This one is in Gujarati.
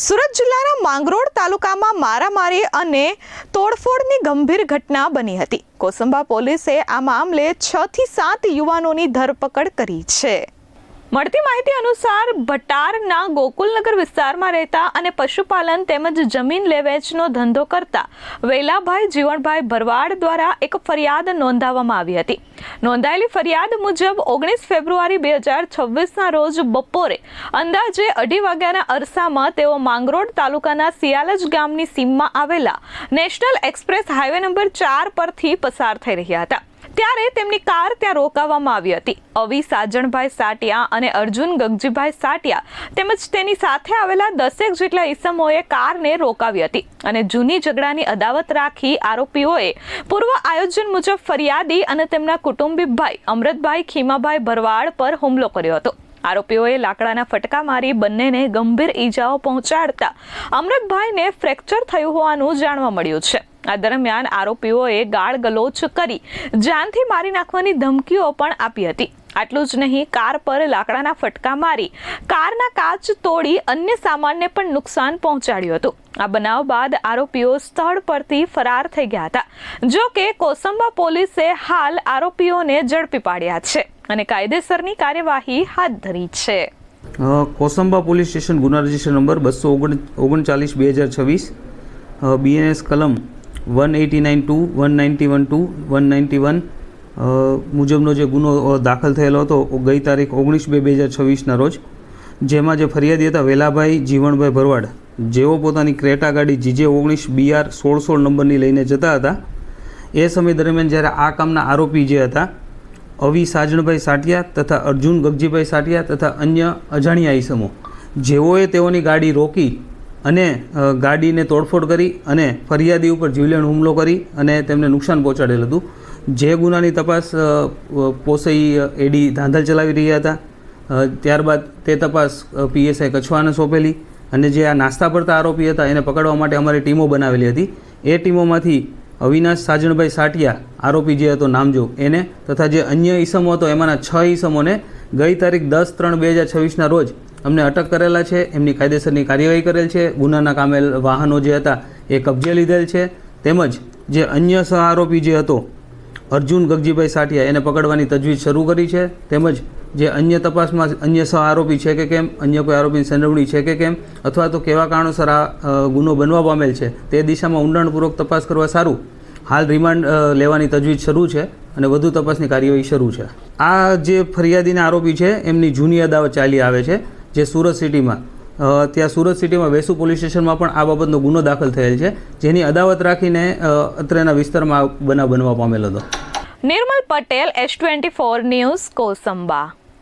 સુરત જિલ્લાના માંગરોળ તાલુકામાં મારામારી અને તોડફોડની ગંભીર ઘટના બની હતી। કોસંબા પોલીસે આ મામલે 6 થી 7 યુવાનોની ધરપકડ કરી છે। મળતી માહિતી અનુસાર ભટારના ગોકુલનગર વિસ્તારમાં રહેતા અને પશુપાલન તેમજ જમીન લે-વેચનો ધંધો કરતા વેલાભાઈ જીવણભાઈ ભરવાડ દ્વારા એક ફરિયાદ નોંધાવવામાં આવી હતી। નોંધાયેલી ફરિયાદ મુજબ 19 ફેબ્રુઆરી 2026ના રોજ બપોરે અંદાજે 2:30 વાગ્યાના અરસામાં તેઓ માંગરોળ તાલુકાના સિયાલજ ગામની સીમમાં આવેલા નેશનલ એક્સપ્રેસ હાઈવે નંબર 4 પરથી પસાર થઈ રહ્યા હતા। ત્યારે તેમની કાર ત્યાં રોકાવવામાં આવી હતી। અવી સાજણભાઈ સાટિયા અને અર્જુન ગગજીભાઈ સાટિયા તેમજ તેની સાથે આવેલા 10 જેટલા ઈસમોએ કારને રોકાવી હતી અને જૂની ઝઘડાની અદાવત રાખી આરોપીઓએ પૂર્વ આયોજન મુજબ ફરિયાદી અને તેમના કુટુંબી ભાઈ અમૃતભાઈ ખીમાભાઈ ભરવાડ પર હુમલો કર્યો હતો। આરોપીઓએ લાકડાના ફટકા મારી બંનેને ગંભીર ઈજાઓ પહોંચાડતા અમૃતભાઈને ફ્રેક્ચર થયું હોવાનું જાણવા મળ્યું છે। આ દરમિયાન આરોપીઓએ ગાળ ગલોચ કરી જાનથી મારી નાખવાની ધમકીઓ પણ આપી હતી। આટલું જ નહીં, કાર પર લાકડાના ફટકા મારી કારના કાચ તોડી અન્ય સામાનને પણ નુકસાન પહોંચાડ્યું હતું। આ બનાવ બાદ આરોપીઓ સ્થળ પરથી ફરાર થઈ ગયા હતા। જો કે કોસંબા પોલીસે હાલ આરોપીઓને ઝડપી પાડ્યા છે અને કાયદેસરની કાર્યવાહી હાથ ધરી છે। કોસંબા પોલીસ સ્ટેશન ગુના રજિસ્ટર નંબર 239/2026 BNS કલમ 189(2), 191(2), 191 મુજબનો જે ગુનો દાખલ થયેલો હતો ગઈ તારીખ 19/2/2026ના રોજ, જેમાં જે ફરિયાદી હતા વેલાભાઈ જીવણભાઈ ભરવાડ, જેઓ પોતાની ક્રેટા ગાડી GJ19 BR 1616 નંબરની લઈને જતા હતા। એ સમય દરમિયાન જ્યારે આ કામના આરોપી જે હતા અવી સાજણભાઈ સાટિયા તથા અર્જુન ગગજીભાઈ સાટિયા તથા અન્ય અજાણ્યા ઈસમો, જેઓએ તેઓની ગાડી રોકી અને ગાડીને તોડફોડ કરી અને ફરિયાદી ઉપર જીવલેણ હુમલો કરી અને તેમને નુકસાન પહોંચાડેલ હતું। જે ગુનાની તપાસ પોસઈ એડી ધાંધલ ચલાવી રહ્યા હતા। ત્યારબાદ તે તપાસ PSI કછવાને સોંપેલી અને જે આ નાસ્તા પડતા આરોપી હતા એને પકડવા માટે અમારી ટીમો બનાવેલી હતી। એ ટીમોમાંથી અવિનાશ સાજણભાઈ સાટિયા આરોપી જે હતો નામજો એને તથા જે અન્ય ઈસમો હતો એમાંના 6 ઈસમોને ગઈ તારીખ 10/3/2026ના રોજ અમને અટક કરેલા છે। એમની કાયદેસરની કાર્યવાહી કરેલ છે। ગુનાના કામેલ વાહનો જે હતા એ કબજે લીધેલ છે। તેમજ જે અન્ય સહ આરોપી જે હતો અર્જુન ગગજીભાઈ સાટિયા એને પકડવાની તજવીજ શરૂ કરી છે। તેમજ જે અન્ય તપાસમાં અન્ય સહ આરોપી છે કે કેમ, અન્ય કોઈ આરોપીની સંડોવણી છે કે કેમ, અથવા તો કેવા કારણોસર આ ગુનો બનવા પામેલ છે તે દિશામાં ઊંડાણપૂર્વક તપાસ કરવા સારું હાલ રિમાન્ડ લેવાની તજવીજ શરૂ છે અને વધુ તપાસની કાર્યવાહી શરૂ છે। આ જે ફરિયાદીના આરોપી છે એમની જૂની અદાવત ચાલી આવે છે જે સુરત સિટીમાં, ત્યાં સુરત સિટીમાં વેસુ પોલીસ સ્ટેશનમાં પણ આ બાબતનો ગુનો દાખલ થયેલ છે, જેની અદાવત રાખીને અત્રેના વિસ્તારમાં બનાવ બનવા પામેલ હતો। નિર્મલ પટેલ, S24 ન્યૂઝ, કોસંબા।